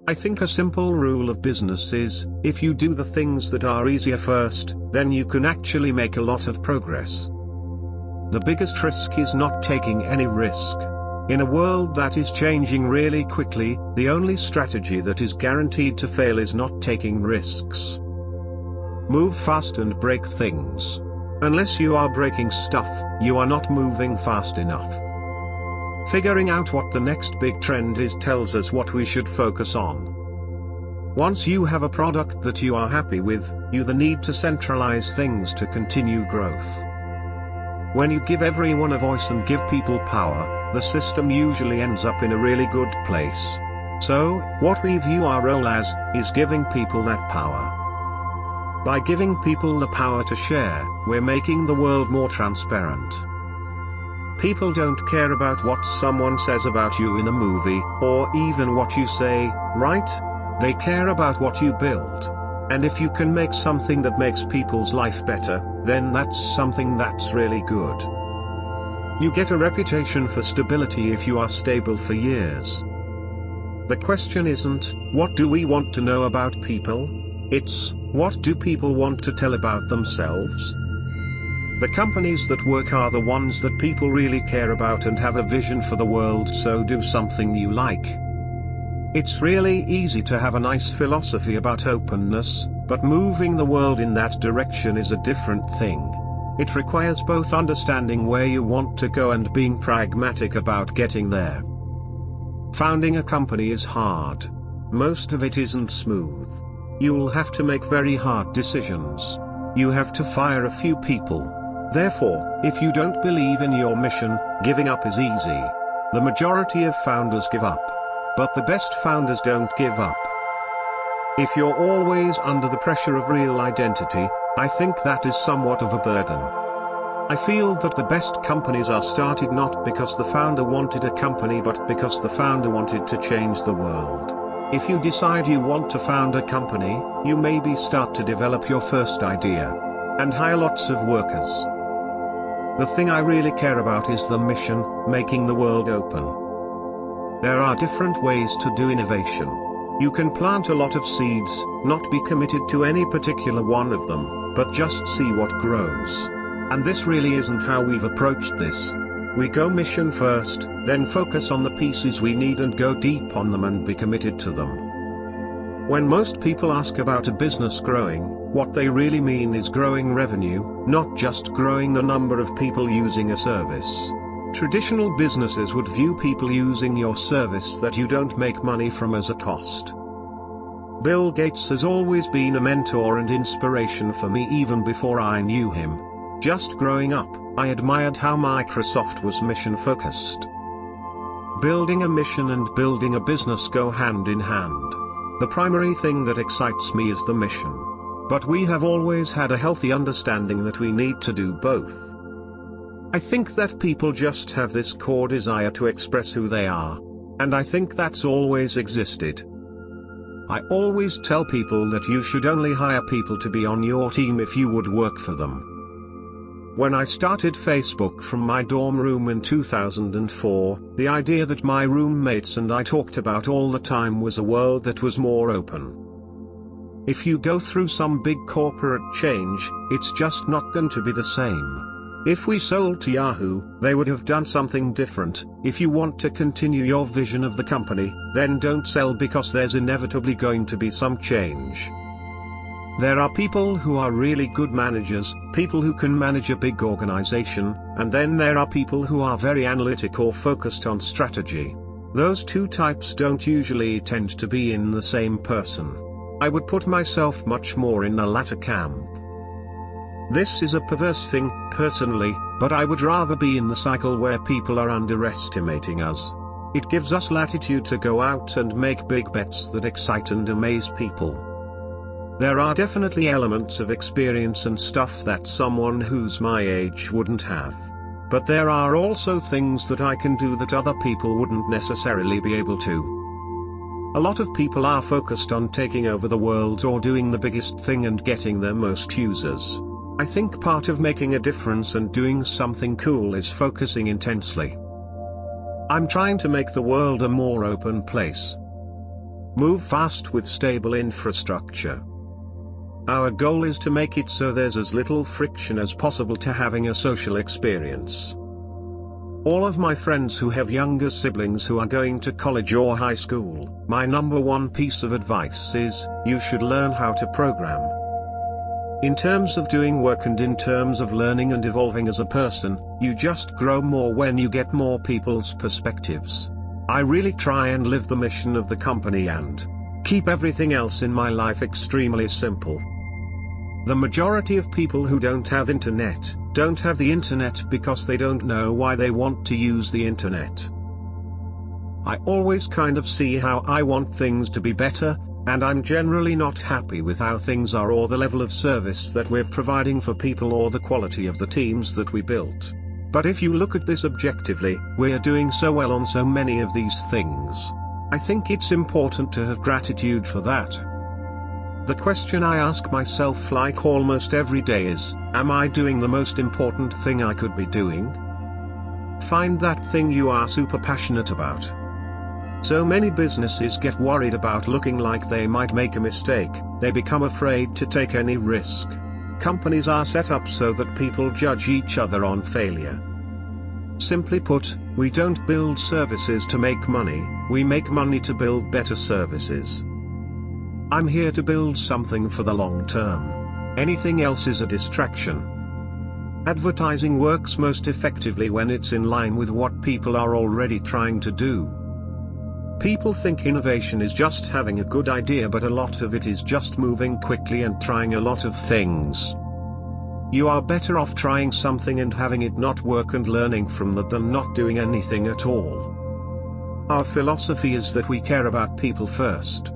I think a simple rule of business is, if you do the things that are easier first, then you can actually make a lot of progress. The biggest risk is not taking any risk. In a world that is changing really quickly, the only strategy that is guaranteed to fail is not taking risks. Move fast and break things. Unless you are breaking stuff, you are not moving fast enough. Figuring out what the next big trend is tells us what we should focus on. Once you have a product that you are happy with, you then need to centralize things to continue growth. When you give everyone a voice and give people power, the system usually ends up in a really good place. So, what we view our role as, is giving people that power. By giving people the power to share, we're making the world more transparent. People don't care about what someone says about you in a movie, or even what you say, right? They care about what you build. And if you can make something that makes people's life better, then that's something that's really good. You get a reputation for stability if you are stable for years. The question isn't, what do we want to know about people? It's, what do people want to tell about themselves? The companies that work are the ones that people really care about and have a vision for the world, so do something you like. It's really easy to have a nice philosophy about openness, but moving the world in that direction is a different thing. It requires both understanding where you want to go and being pragmatic about getting there. Founding a company is hard. Most of it isn't smooth. You'll have to make very hard decisions. You have to fire a few people. Therefore, if you don't believe in your mission, giving up is easy. The majority of founders give up. But the best founders don't give up. If you're always under the pressure of real identity, I think that is somewhat of a burden. I feel that the best companies are started not because the founder wanted a company but because the founder wanted to change the world. If you decide you want to found a company, you maybe start to develop your first idea. And hire lots of workers. The thing I really care about is the mission, making the world open. There are different ways to do innovation. You can plant a lot of seeds, not be committed to any particular one of them, but just see what grows. And this really isn't how we've approached this. We go mission first, then focus on the pieces we need and go deep on them and be committed to them. When most people ask about a business growing, what they really mean is growing revenue, not just growing the number of people using a service. Traditional businesses would view people using your service that you don't make money from as a cost. Bill Gates has always been a mentor and inspiration for me even before I knew him. Just growing up, I admired how Microsoft was mission-focused. Building a mission and building a business go hand in hand. The primary thing that excites me is the mission. But we have always had a healthy understanding that we need to do both. I think that people just have this core desire to express who they are. And I think that's always existed. I always tell people that you should only hire people to be on your team if you would work for them. When I started Facebook from my dorm room in 2004, the idea that my roommates and I talked about all the time was a world that was more open. If you go through some big corporate change, it's just not going to be the same. If we sold to Yahoo, they would have done something different. If you want to continue your vision of the company, then don't sell because there's inevitably going to be some change. There are people who are really good managers, people who can manage a big organization, and then there are people who are very analytic or focused on strategy. Those two types don't usually tend to be in the same person. I would put myself much more in the latter camp. This is a perverse thing, personally, but I would rather be in the cycle where people are underestimating us. It gives us latitude to go out and make big bets that excite and amaze people. There are definitely elements of experience and stuff that someone who's my age wouldn't have. But there are also things that I can do that other people wouldn't necessarily be able to. A lot of people are focused on taking over the world or doing the biggest thing and getting the most users. I think part of making a difference and doing something cool is focusing intensely. I'm trying to make the world a more open place. Move fast with stable infrastructure. Our goal is to make it so there's as little friction as possible to having a social experience. All of my friends who have younger siblings who are going to college or high school, my number one piece of advice is, you should learn how to program. In terms of doing work and in terms of learning and evolving as a person, you just grow more when you get more people's perspectives. I really try and live the mission of the company and keep everything else in my life extremely simple. The majority of people who don't have internet, don't have the internet because they don't know why they want to use the internet. I always kind of see how I want things to be better, and I'm generally not happy with how things are or the level of service that we're providing for people or the quality of the teams that we built. But if you look at this objectively, we're doing so well on so many of these things. I think it's important to have gratitude for that. The question I ask myself like almost every day is, am I doing the most important thing I could be doing? Find that thing you are super passionate about. So many businesses get worried about looking like they might make a mistake, they become afraid to take any risk. Companies are set up so that people judge each other on failure. Simply put, we don't build services to make money, we make money to build better services. I'm here to build something for the long term. Anything else is a distraction. Advertising works most effectively when it's in line with what people are already trying to do. People think innovation is just having a good idea, but a lot of it is just moving quickly and trying a lot of things. You are better off trying something and having it not work and learning from that than not doing anything at all. Our philosophy is that we care about people first.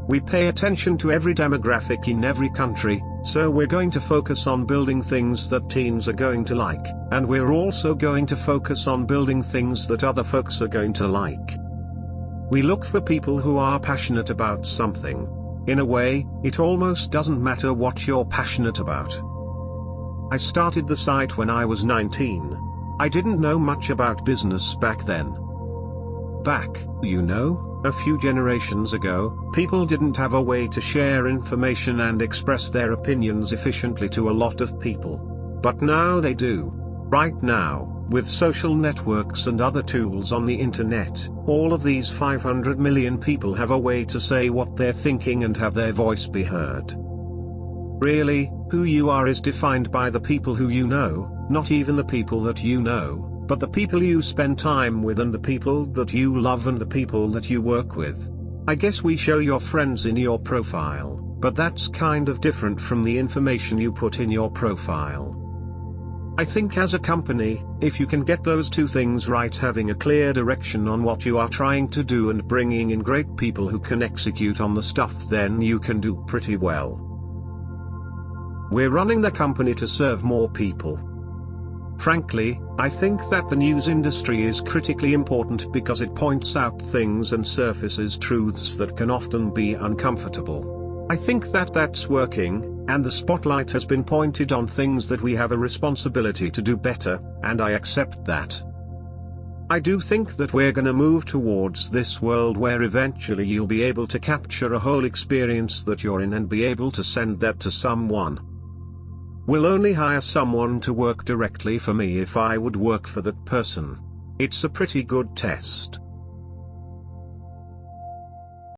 We pay attention to every demographic in every country, so we're going to focus on building things that teens are going to like, and we're also going to focus on building things that other folks are going to like. We look for people who are passionate about something. In a way, it almost doesn't matter what you're passionate about. I started the site when I was 19. I didn't know much about business back then. Back, a few generations ago, people didn't have a way to share information and express their opinions efficiently to a lot of people. But now they do. Right now, with social networks and other tools on the internet, all of these 500 million people have a way to say what they're thinking and have their voice be heard. Really, who you are is defined by the people who you know, not even the people that you know, but the people you spend time with and the people that you love and the people that you work with. I guess we show your friends in your profile, but that's kind of different from the information you put in your profile. I think as a company, if you can get those two things right, having a clear direction on what you are trying to do and bringing in great people who can execute on the stuff, then you can do pretty well. We're running the company to serve more people. Frankly, I think that the news industry is critically important because it points out things and surfaces truths that can often be uncomfortable. I think that that's working, and the spotlight has been pointed on things that we have a responsibility to do better, and I accept that. I do think that we're gonna move towards this world where eventually you'll be able to capture a whole experience that you're in and be able to send that to someone. We'll only hire someone to work directly for me if I would work for that person. It's a pretty good test.